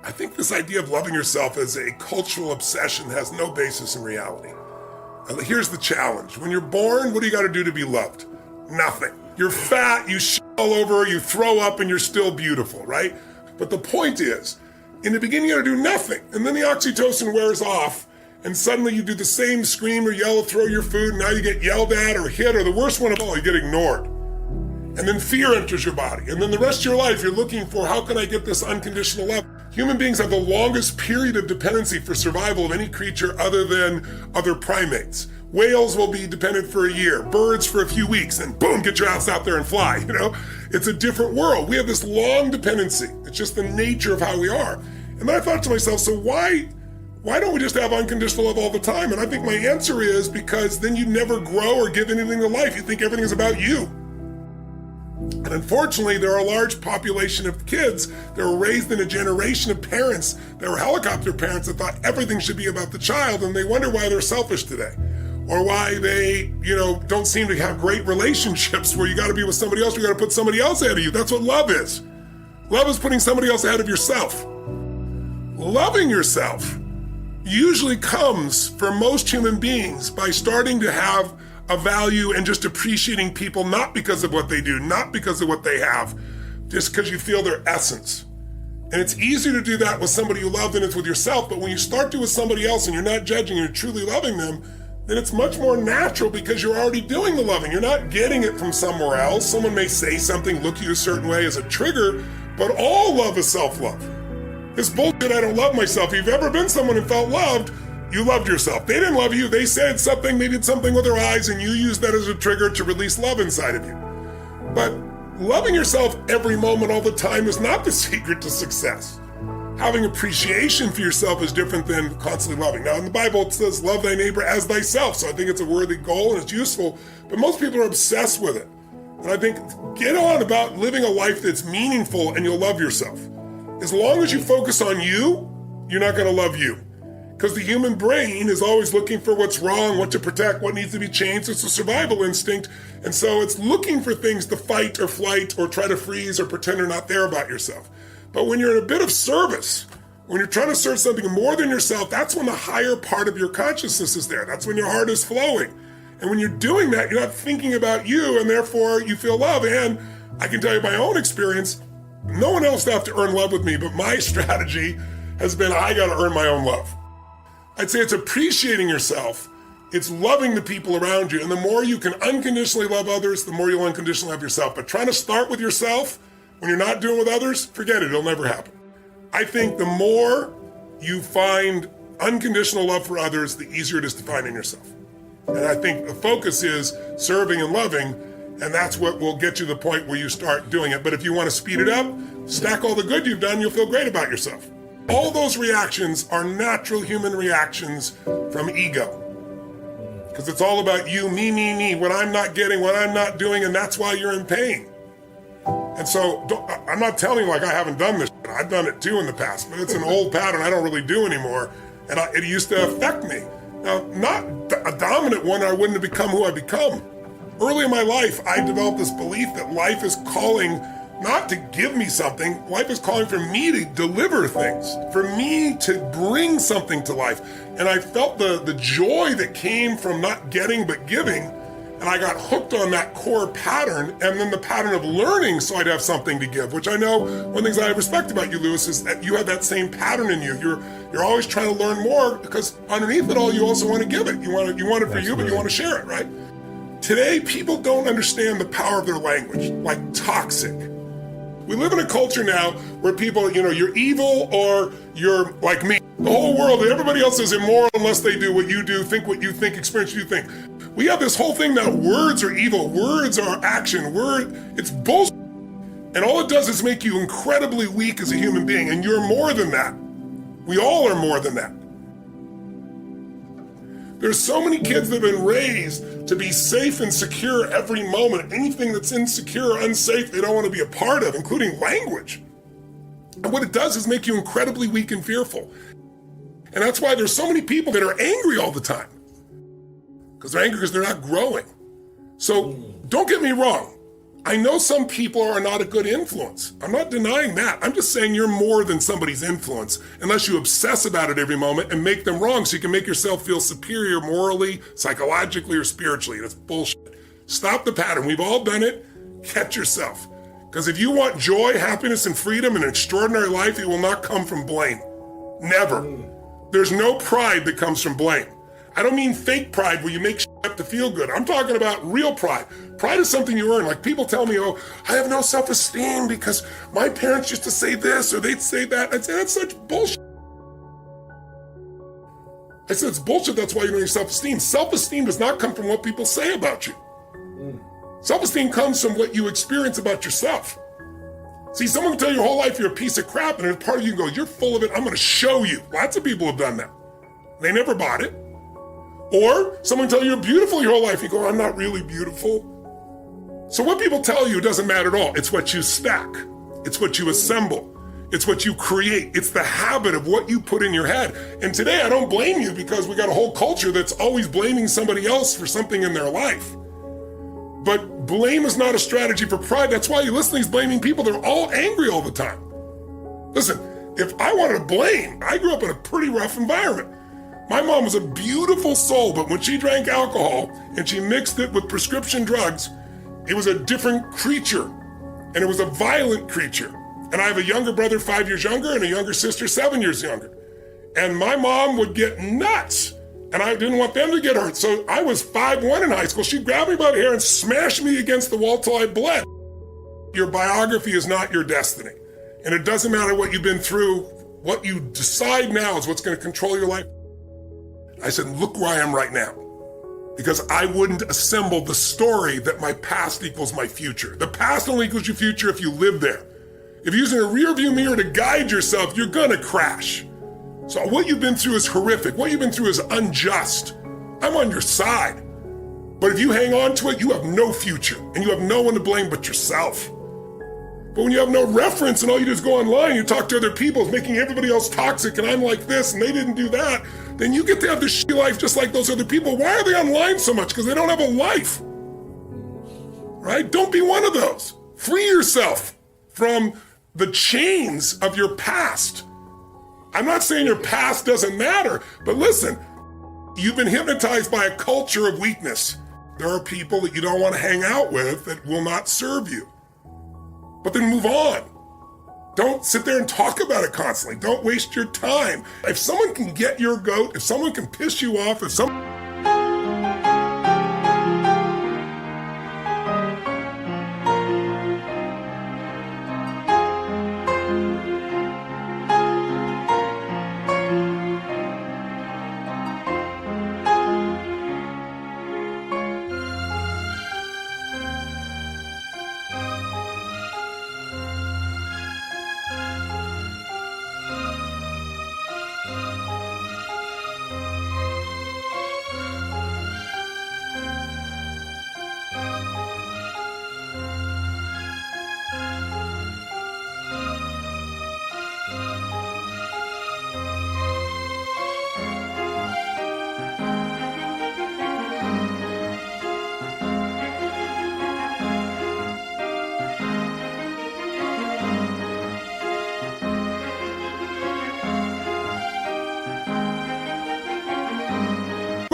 I think this idea of loving yourself as a cultural obsession has no basis in reality. Here's the challenge. When you're born, what do you got to do to be loved? Nothing. You're fat, you shit all over, you throw up, and you're still beautiful, right? But the point is, in the beginning, you got to do nothing. And then the oxytocin wears off, and suddenly you do the same, scream or yell, throw your food, and now you get yelled at or hit, or the worst one of all, you get ignored. And then fear enters your body. And then the rest of your life, you're looking for, how can I get this unconditional love? Human beings have the longest period of dependency for survival of any creature other than other primates. Whales will be dependent for a year, birds for a few weeks, and boom, get your ass out there and fly, you know? It's a different world. We have this long dependency. It's just the nature of how we are. And then I thought to myself, so why don't we just have unconditional love all the time? And I think my answer is because then you never grow or give anything to life. You think everything is about you. And unfortunately, there are a large population of kids that were raised in a generation of parents that were helicopter parents that thought everything should be about the child, and they wonder why they're selfish today. Or why they, don't seem to have great relationships where you got to be with somebody else, you got to put somebody else ahead of you. That's what love is. Love is putting somebody else ahead of yourself. Loving yourself usually comes for most human beings by starting to have a value and just appreciating people, not because of what they do, not because of what they have, just because you feel their essence. And it's easier to do that with somebody you love than it's with yourself, but when you start to with somebody else and you're not judging, you're truly loving them, then it's much more natural because you're already doing the loving. You're not getting it from somewhere else. Someone may say something, look at you a certain way as a trigger, but all love is self-love. This bullshit, I don't love myself. If you've ever been someone and felt loved, you loved yourself. They didn't love you. They said something, maybe did something with their eyes, and you used that as a trigger to release love inside of you. But loving yourself every moment, all the time, is not the secret to success. Having appreciation for yourself is different than constantly loving. Now, in the Bible, it says, love thy neighbor as thyself. So I think it's a worthy goal and it's useful, but most people are obsessed with it. And I think get on about living a life that's meaningful and you'll love yourself. As long as you focus on you, you're not going to love you. Because the human brain is always looking for what's wrong, what to protect, what needs to be changed. It's a survival instinct. And so it's looking for things to fight or flight or try to freeze or pretend they're not there about yourself. But when you're in a bit of service, when you're trying to serve something more than yourself, that's when the higher part of your consciousness is there. That's when your heart is flowing. And when you're doing that, you're not thinking about you, and therefore you feel love. And I can tell you my own experience, no one else will have to earn love with me, but my strategy has been I got to earn my own love. I'd say it's appreciating yourself. It's loving the people around you. And the more you can unconditionally love others, the more you'll unconditionally love yourself. But trying to start with yourself when you're not doing with others, forget it. It'll never happen. I think the more you find unconditional love for others, the easier it is to find in yourself. And I think the focus is serving and loving, and that's what will get you to the point where you start doing it. But if you want to speed it up, stack all the good you've done, you'll feel great about yourself. All those reactions are natural human reactions from ego. Because it's all about you, me, what I'm not getting, what I'm not doing, and that's why you're in pain. And so I'm not telling you like I haven't done this. I've done it too in the past, but it's an old pattern I don't really do anymore. And it used to affect me. Now, not a dominant one, I wouldn't have become who I've become. Early in my life, I developed this belief that life is calling not to give me something, life is calling for me to deliver things, for me to bring something to life. And I felt the joy that came from not getting but giving, and I got hooked on that core pattern, and then the pattern of learning so I'd have something to give, which I know one of the things I respect about you, Lewis, is that you have that same pattern in you. You're always trying to learn more because underneath it all, you also want to give it. You want it for you, but you want to share it, right? Today, people don't understand the power of their language, like toxic. We live in a culture now where people, you're evil or you're like me. The whole world, everybody else is immoral unless they do what you do, think what you think, experience what you think. We have this whole thing now, words are evil, words are action, it's bullshit. And all it does is make you incredibly weak as a human being, and you're more than that. We all are more than that. There's so many kids that have been raised to be safe and secure every moment. Anything that's insecure or unsafe, they don't want to be a part of, including language. And what it does is make you incredibly weak and fearful. And that's why there's so many people that are angry all the time. Because they're angry because they're not growing. So don't get me wrong. I know some people are not a good influence. I'm not denying that. I'm just saying you're more than somebody's influence unless you obsess about it every moment and make them wrong so you can make yourself feel superior morally, psychologically, or spiritually. That's bullshit. Stop the pattern. We've all done it. Catch yourself. Because if you want joy, happiness, and freedom and an extraordinary life, it will not come from blame. Never. There's no pride that comes from blame. I don't mean fake pride where you make shit up to feel good. I'm talking about real pride. Pride is something you earn. Like people tell me, oh, I have no self-esteem because my parents used to say this or they'd say that. I'd say that's such bullshit. I said it's bullshit, that's why you don't have self-esteem. Self-esteem does not come from what people say about you. Self-esteem comes from what you experience about yourself. See, someone can tell you your whole life you're a piece of crap, and there's part of you go, you're full of it, I'm gonna show you. Lots of people have done that. They never bought it. Or someone tell you you're beautiful your whole life, you go, I'm not really beautiful. So what people tell you doesn't matter at all. It's what you stack. It's what you assemble. It's what you create. It's the habit of what you put in your head. And today I don't blame you because we got a whole culture that's always blaming somebody else for something in their life. But blame is not a strategy for pride. That's why you listen to these blaming people. They're all angry all the time. Listen, if I wanted to blame, I grew up in a pretty rough environment. My mom was a beautiful soul, but when she drank alcohol and she mixed it with prescription drugs, it was a different creature, and it was a violent creature. And I have a younger brother 5 years younger and a younger sister 7 years younger. And my mom would get nuts, and I didn't want them to get hurt. So I was 5'1" in high school. She'd grab me by the hair and smash me against the wall till I bled. Your biography is not your destiny. And it doesn't matter what you've been through. What you decide now is what's going to control your life. I said, look where I am right now. Because I wouldn't assemble the story that my past equals my future. The past only equals your future if you live there. If you're using a rear view mirror to guide yourself, you're gonna crash. So what you've been through is horrific. What you've been through is unjust. I'm on your side. But if you hang on to it, you have no future and you have no one to blame but yourself. But when you have no reference and all you do is go online, you talk to other people, it's making everybody else toxic and I'm like this and they didn't do that, then you get to have this shitty life just like those other people. Why are they online so much? Because they don't have a life. Right? Don't be one of those. Free yourself from the chains of your past. I'm not saying your past doesn't matter, but listen, you've been hypnotized by a culture of weakness. There are people that you don't want to hang out with that will not serve you. But then move on. Don't sit there and talk about it constantly. Don't waste your time. If someone can get your goat, if someone can piss you off, if someone...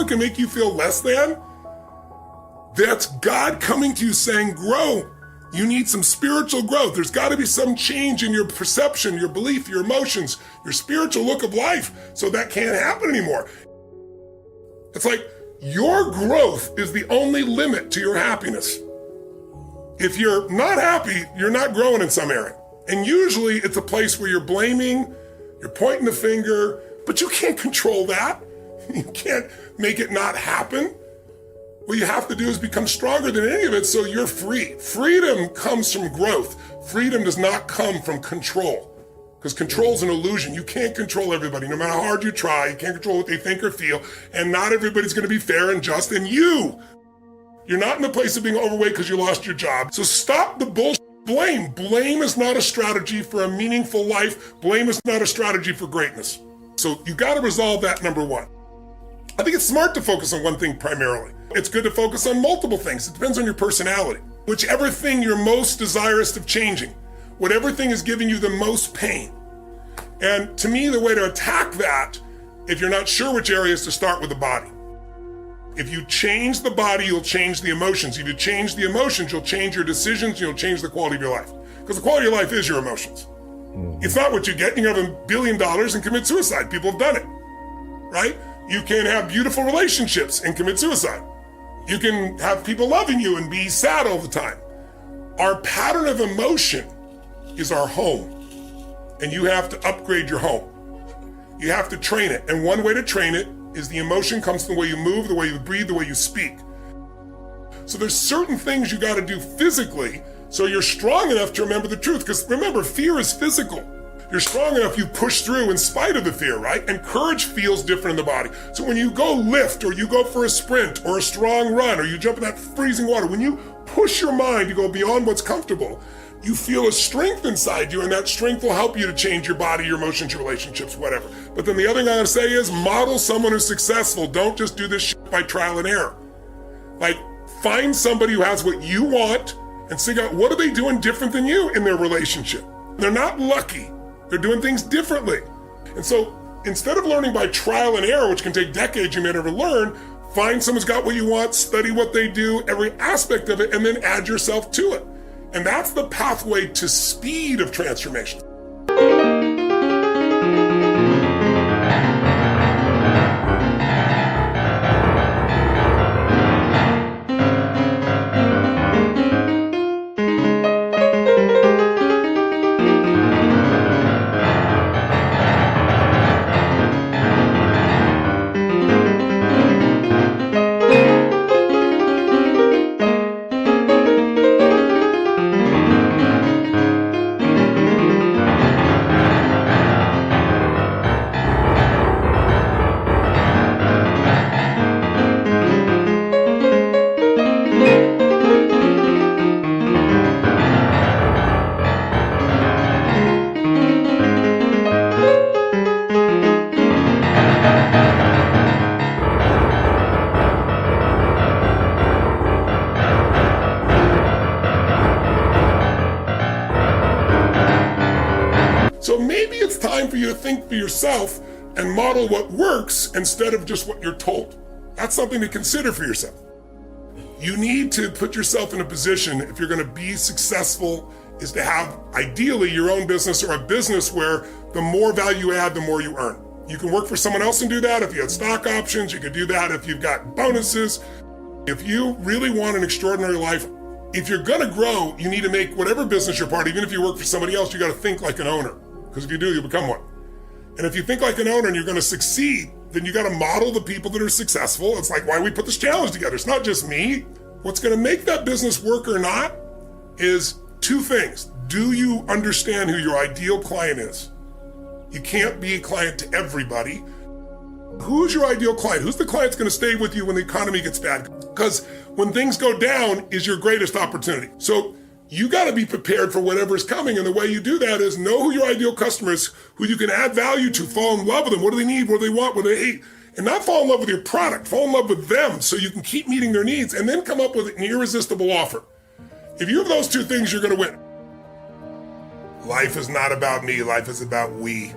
can make you feel less than, that's God coming to you saying, grow. You need some spiritual growth. There's got to be some change in your perception, your belief, your emotions, your spiritual look of life, so that can't happen anymore. It's like your growth is the only limit to your happiness. If you're not happy, you're not growing in some area. And usually it's a place where you're blaming, you're pointing the finger, but you can't control that. You can't make it not happen. What you have to do is become stronger than any of it so you're free. Freedom comes from growth. Freedom does not come from control. Because control is an illusion. You can't control everybody. No matter how hard you try, you can't control what they think or feel. And not everybody's going to be fair and just. And you're not in the place of being overweight because you lost your job. So stop the bullshit. Blame. Blame is not a strategy for a meaningful life. Blame is not a strategy for greatness. So you got to resolve that, number one. I think it's smart to focus on one thing primarily. It's good to focus on multiple things. It depends on your personality. whichever thing you're most desirous of changing, whatever thing is giving you the most pain. And to me, the way to attack that, if you're not sure which area, is to start with the body. If you change the body, you'll change the emotions. If you change the emotions, you'll change your decisions, you'll change the quality of your life. Because the quality of your life is your emotions. It's not what you get. You can have $1 billion and commit suicide. People have done it, right? You can have beautiful relationships and commit suicide. You can have people loving you and be sad all the time. Our pattern of emotion is our home. And you have to upgrade your home. You have to train it. And one way to train it is the emotion comes from the way you move, the way you breathe, the way you speak. So there's certain things you got to do physically so you're strong enough to remember the truth. Because remember, fear is physical. You're strong enough, you push through in spite of the fear, right? And courage feels different in the body. So when you go lift, or you go for a sprint, or a strong run, or you jump in that freezing water, when you push your mind to go beyond what's comfortable, you feel a strength inside you, and that strength will help you to change your body, your emotions, your relationships, whatever. But then the other thing I'm gonna say is model someone who's successful. Don't just do this shit by trial and error. Like, find somebody who has what you want and figure out what are they doing different than you in their relationship. They're not lucky. They're doing things differently. And so instead of learning by trial and error, which can take decades you may never learn, find someone who's got what you want, study what they do, every aspect of it, and then add yourself to it. And that's the pathway to speed of transformation. So maybe it's time for you to think for yourself and model what works instead of just what you're told. That's something to consider for yourself. You need to put yourself in a position, if you're going to be successful, is to have ideally your own business, or a business where the more value you add, the more you earn. You can work for someone else and do that. If you have stock options, you can do that. If you've got bonuses, if you really want an extraordinary life, if you're going to grow, you need to make whatever business you're part of, even if you work for somebody else, you got to think like an owner. Because if you do, you become one. And if you think like an owner and you're going to succeed, then you got to model the people that are successful. It's like why we put this challenge together. It's not just me. What's going to make that business work or not is two things. Do you understand who your ideal client is? You can't be a client to everybody. Who's your ideal client? Who's the client that's going to stay with you when the economy gets bad? Because when things go down is your greatest opportunity. So you got to be prepared for whatever's coming. And the way you do that is know who your ideal customer is, who you can add value to, fall in love with them. What do they need? What do they want? What do they hate? And not fall in love with your product, fall in love with them so you can keep meeting their needs and then come up with an irresistible offer. If you have those two things, you're going to win. Life is not about me. Life is about we.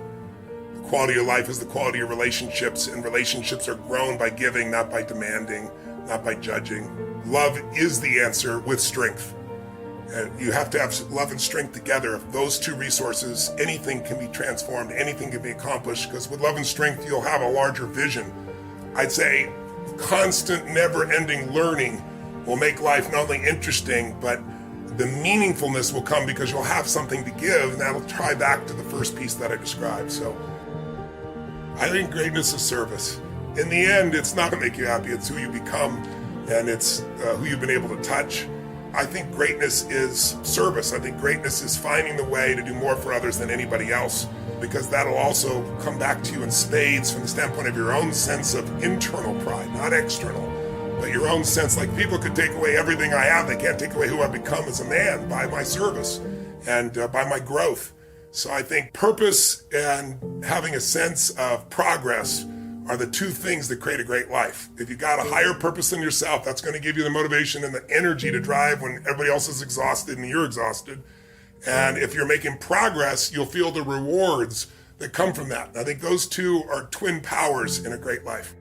The quality of life is the quality of relationships, and relationships are grown by giving, not by demanding, not by judging. Love is the answer with strength. And you have to have love and strength together. If those two resources, anything can be transformed, anything can be accomplished, because with love and strength, you'll have a larger vision. I'd say constant, never-ending learning will make life not only interesting, but the meaningfulness will come because you'll have something to give, and that'll tie back to the first piece that I described. So I think greatness is service. In the end, it's not going to make you happy. It's who you become, and it's who you've been able to touch. I think greatness is service. I think greatness is finding the way to do more for others than anybody else, because that'll also come back to you in spades from the standpoint of your own sense of internal pride, not external, but your own sense. Like, people could take away everything I have. They can't take away who I've become as a man by my service and by my growth. So I think purpose and having a sense of progress are the two things that create a great life. If you got a higher purpose than yourself, that's going to give you the motivation and the energy to drive when everybody else is exhausted and you're exhausted. And if you're making progress, you'll feel the rewards that come from that. And I think those two are twin powers in a great life.